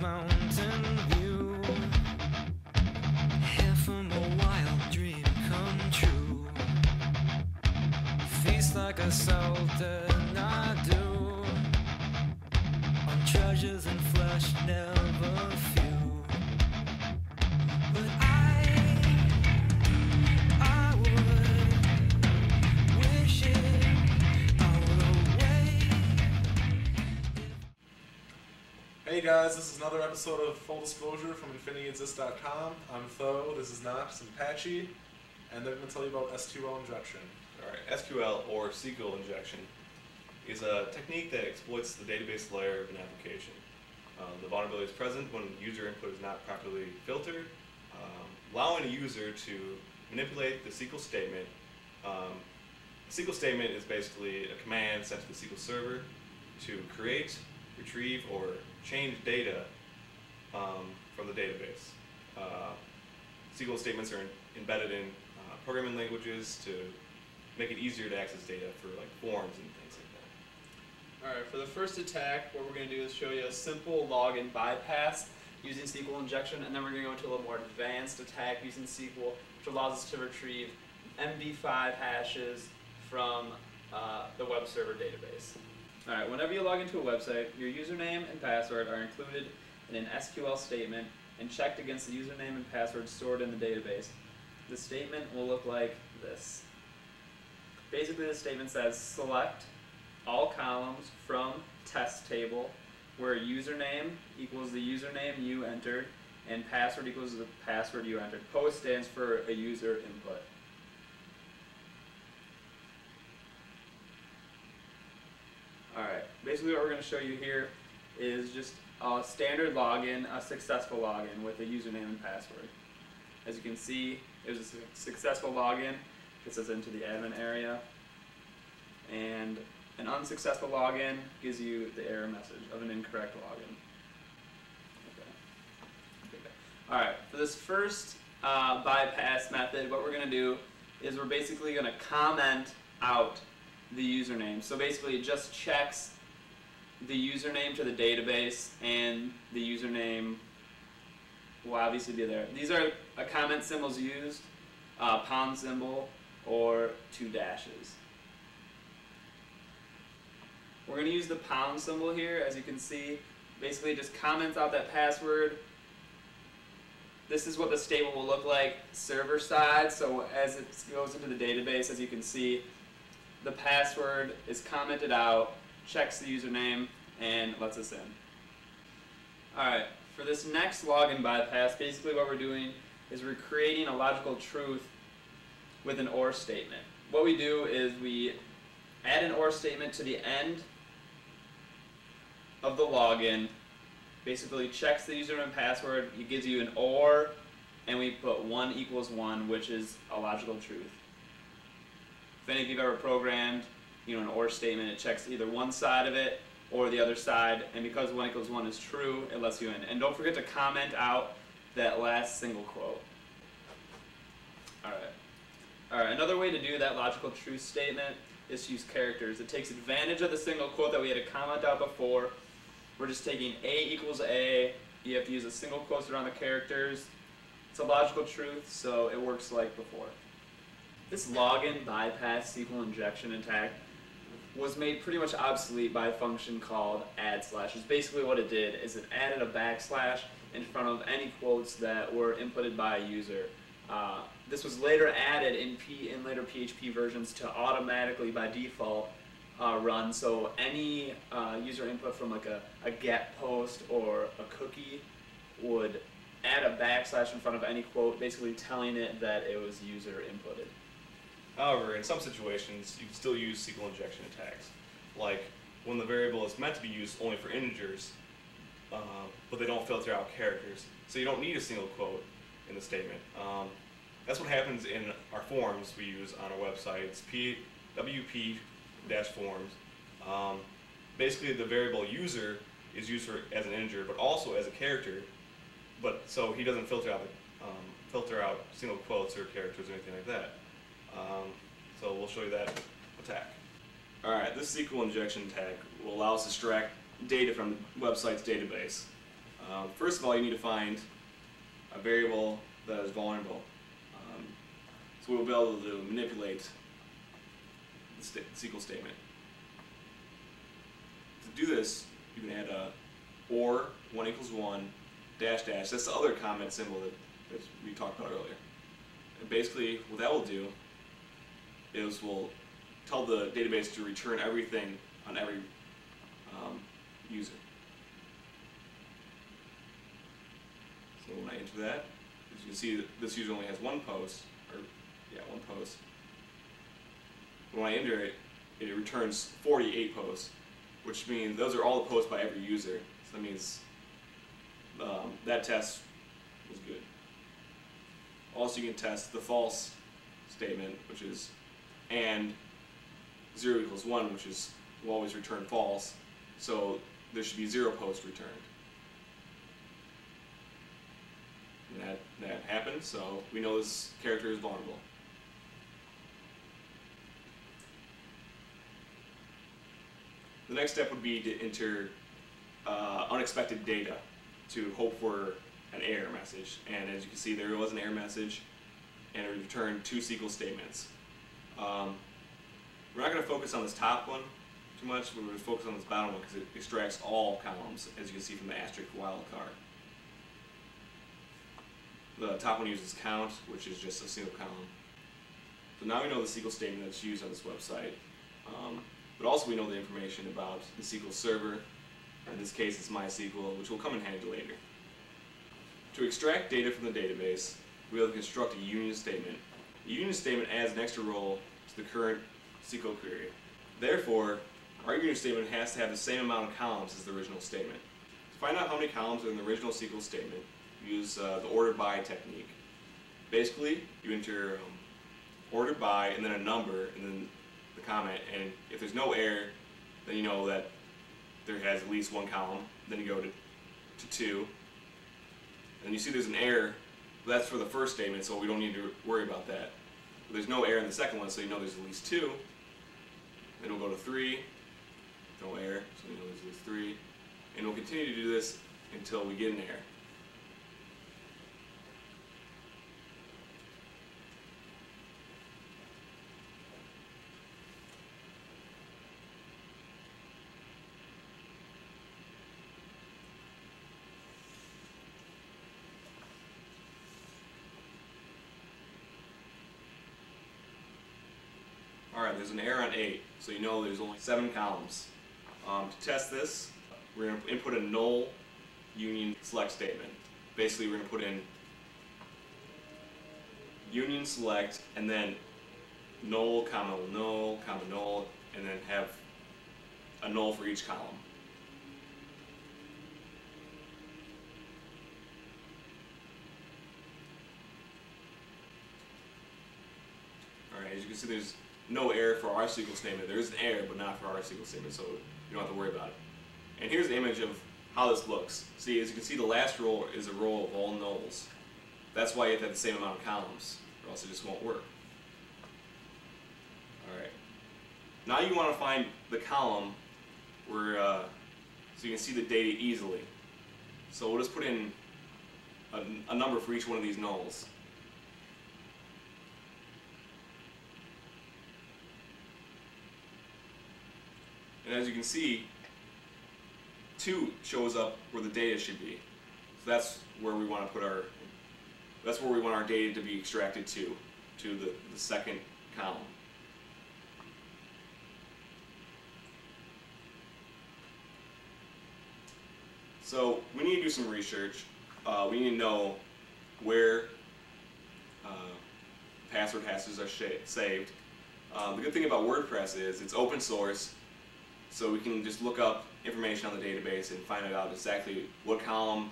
Mountain View, here from a wild dream come true. Feast like a sultan I do, on treasures and flesh never few. But I would wish it away. Hey guys, this is another episode of Full Disclosure from InfinityExist.com. I'm Tho, this is Knox and Apache, and they're going to tell you about SQL injection. Alright, SQL or SQL injection is a technique that exploits the database layer of an application. The vulnerability is present when user input is not properly filtered, allowing a user to manipulate the SQL statement. The SQL statement is basically a command sent to the SQL server to create, retrieve, or change data from the database. SQL statements are embedded in programming languages to make it easier to access data for like forms and things like that. Alright, for the first attack, what we're going to do is show you a simple login bypass using SQL injection, and then we're going to go into a little more advanced attack using SQL, which allows us to retrieve MD5 hashes from the web server database. Alright, whenever you log into a website, your username and password are included in an SQL statement and checked against the username and password stored in the database. The statement will look like this. Basically, the statement says select all columns from test table where username equals the username you entered and password equals the password you entered. POST stands for a user input. Alright, basically what we're going to show you here is just a standard login, a successful login with a username and password. As you can see, it was a successful login. Gets us into the admin area. And an unsuccessful login gives you the error message of an incorrect login. Okay. Alright, for this first bypass method, what we're going to do is we're basically going to comment out the username. So basically it just checks the username to the database, and the username will obviously be there. These are comment symbols used, pound symbol or 2 dashes. We're going to use the pound symbol here. As you can see, basically it just comments out that password. This is what the statement will look like server side. So as it goes into the database, as you can see, the password is commented out, checks the username, and lets us in. Alright, for this next login bypass, basically what we're doing is we're creating a logical truth with an OR statement. What we do is we add an OR statement to the end of the login, basically checks the username and password, it gives you an OR, and we put 1 equals 1, which is a logical truth. If any of you have ever programmed, an OR statement, it checks either one side of it or the other side, and because 1 equals 1 is true, it lets you in. And don't forget to comment out that last single quote. Alright, another way to do that logical truth statement is to use characters. It takes advantage of the single quote that we had to comment out before. We're just taking A equals A. You have to use a single quote around the characters. It's a logical truth, so it works like before. This login bypass SQL injection attack was made pretty much obsolete by a function called add slash. Basically what it did is it added a backslash in front of any quotes that were inputted by a user. This was later added in later PHP versions to automatically by default run, so any user input from like a get post or a cookie would add a backslash in front of any quote, basically telling it that it was user inputted. However, in some situations, you can still use SQL injection attacks, like when the variable is meant to be used only for integers, but they don't filter out characters. So you don't need a single quote in the statement. That's what happens in our forms we use on our website. It's WP-forms. Basically, the variable user is used as an integer, but also as a character. But so he doesn't filter out single quotes or characters or anything like that. So we'll show you that attack. Alright, this SQL injection attack will allow us to extract data from the website's database. First of all, you need to find a variable that is vulnerable. So we'll be able to manipulate the SQL statement. To do this, you can add a or 1 equals 1 dash dash. That's the other comment symbol that we talked about earlier. And basically, what that will do is we'll tell the database to return everything on every user. So when I enter that, as you can see, this user only has one post, one post. When I enter it, it returns 48 posts, which means those are all the posts by every user. So that means that test was good. Also, you can test the false statement, which is and 0 equals 1, which is will always return false. So there should be 0 posts returned. And that happened, so we know this character is vulnerable. The next step would be to enter unexpected data to hope for an error message. And as you can see, there was an error message, and it returned 2 SQL statements. We're not going to focus on this top one too much. We're going to focus on this bottom one because it extracts all columns, as you can see from the asterisk wildcard. The top one uses count, which is just a single column. So now we know the SQL statement that's used on this website. But also we know the information about the SQL server. In this case, it's MySQL, which will come in handy later. To extract data from the database, we'll construct a union statement. The union statement adds an extra row to the current SQL query. Therefore, our union statement has to have the same amount of columns as the original statement. To find out how many columns are in the original SQL statement, use the order by technique. Basically, you enter order by and then a number and then the comment, and if there's no error, then you know that there has at least 1 column. Then you go to 2, and you see there's an error. That's for the first statement, so we don't need to worry about that. But there's no error in the second one, so you know there's at least 2. Then we'll go to 3, no error, so we know there's at least 3. And we'll continue to do this until we get an error. Alright, there's an error on 8, so you know there's only 7 columns. To test this, we're going to input a null union select statement. Basically, we're going to put in union select and then null, comma, null, comma, null, and then have a null for each column. Alright, as you can see, there's no error for our SQL statement. There is an error, but not for our SQL statement, so you don't have to worry about it. And here's the image of how this looks. See, as you can see, the last row is a row of all nulls. That's why you have to have the same amount of columns, or else it just won't work. Alright. Now you want to find the column where, so you can see the data easily. So we'll just put in a number for each one of these nulls. And as you can see, 2 shows up where the data should be. So that's where we want to put our, that's where we want our data to be extracted to the second column. So we need to do some research. We need to know where password hashes are saved. The good thing about WordPress is it's open source. So we can just look up information on the database and find out exactly what column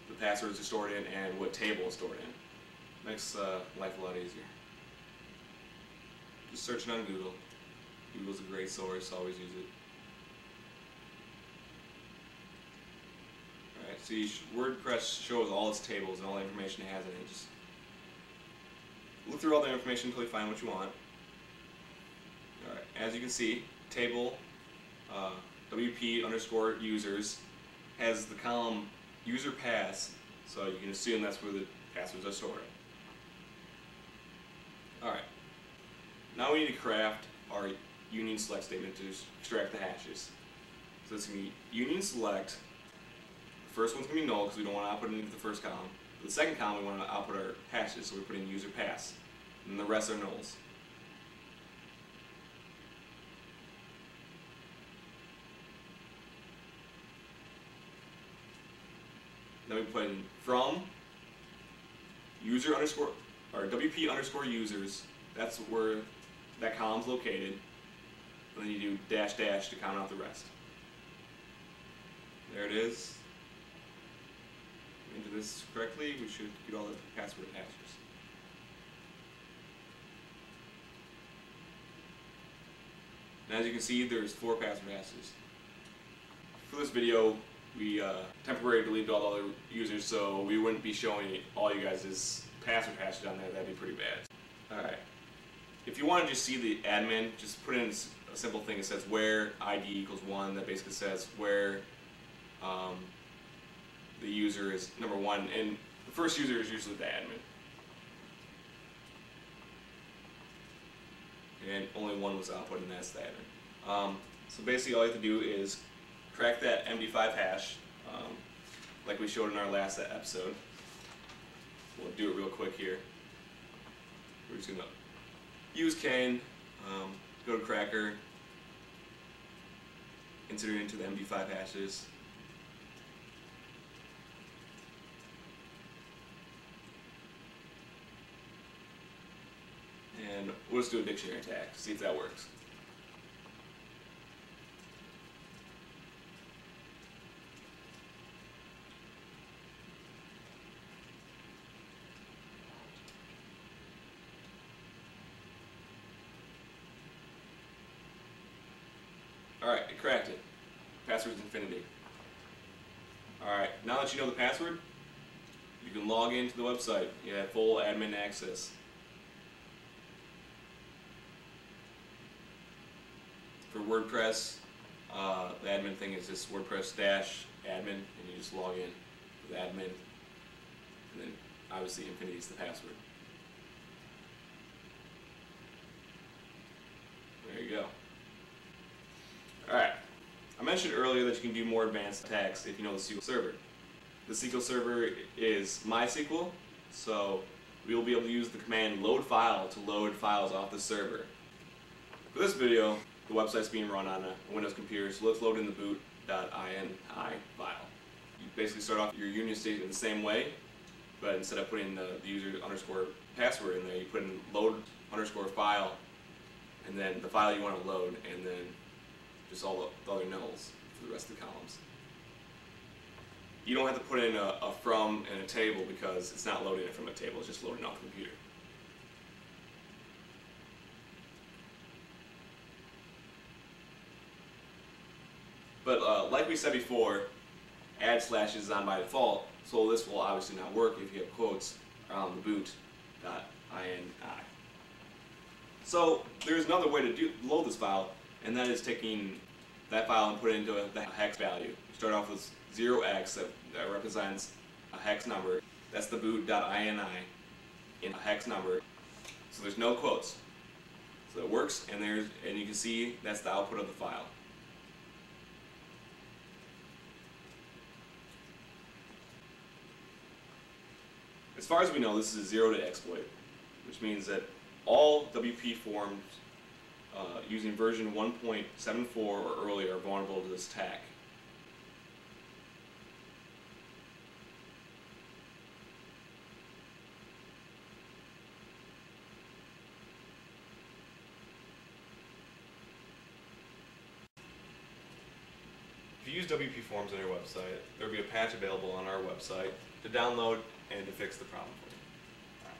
the passwords are stored in and what table is stored in. Makes life a lot easier. Just searching on Google. Google's a great source, always use it. Alright, see, WordPress shows all its tables and all the information it has in it. Just look through all the information until you find what you want. Alright, as you can see, table WP_users has the column user pass, so you can assume that's where the passwords are stored. Alright, now we need to craft our union select statement to extract the hashes. So it's going to be union select. The first one's going to be null because we don't want to output into the first column. For the second column we want to output our hashes, so we put in user pass. And the rest are nulls. Then we put in from user underscore or WP underscore users. That's where that column's located. And then you do dash dash to count out the rest. There it is. Enter this correctly, we should get all the password hashes. And as you can see, there's 4 password hashes. For this video, we temporarily deleted all the other users, so we wouldn't be showing all you guys' password hashes on there. That'd be pretty bad. Alright. If you want to just see the admin, just put in a simple thing that says where ID equals 1. That basically says where the user is number 1, and the first user is usually the admin. And only 1 was output, and that's the admin. So basically all you have to do is crack that MD5 hash, like we showed in our last episode. We'll do it real quick here. We're just going to use Kane, go to Cracker, insert it into the MD5 hashes. And we'll just do a dictionary tag, see if that works. Alright, it cracked it. Password's infinity. Alright, now that you know the password, you can log into the website. You have full admin access. For WordPress, the admin thing is just WordPress-admin, and you just log in with admin, and then obviously infinity is the password. There you go. Alright, I mentioned earlier that you can do more advanced attacks if you know the SQL Server. The SQL Server is MySQL, so we will be able to use the command load file to load files off the server. For this video, the website's being run on a Windows computer, so let's load in the boot.ini file. You basically start off your union statement the same way, but instead of putting the user underscore password in there, you put in load underscore file, and then the file you want to load, and then just all the other nulls for the rest of the columns. You don't have to put in a from and a table because it's not loading it from a table, it's just loading off the computer. But like we said before, add slashes is on by default, so this will obviously not work if you have quotes around the boot.ini. So there's another way to load this file, and that is taking that file and put it into the hex value. You start off with 0x that represents a hex number. That's the boot.ini in a hex number. So there's no quotes. So it works, and you can see that's the output of the file. As far as we know, this is a 0-day exploit, which means that all WP forms using version 1.74 or earlier are vulnerable to this attack. If you use WP Forms on your website, there will be a patch available on our website to download and to fix the problem for you.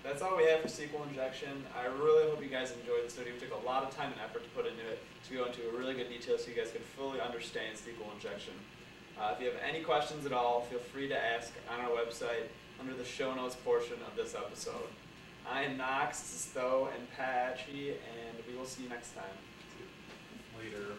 That's all we have for SQL injection. I really hope you guys enjoyed this video. We took a lot of time and effort to put into it to go into a really good detail so you guys can fully understand SQL injection. If you have any questions at all, feel free to ask on our website under the show notes portion of this episode. I am Knox, this is Tho and Patchy, and we will see you next time. Later.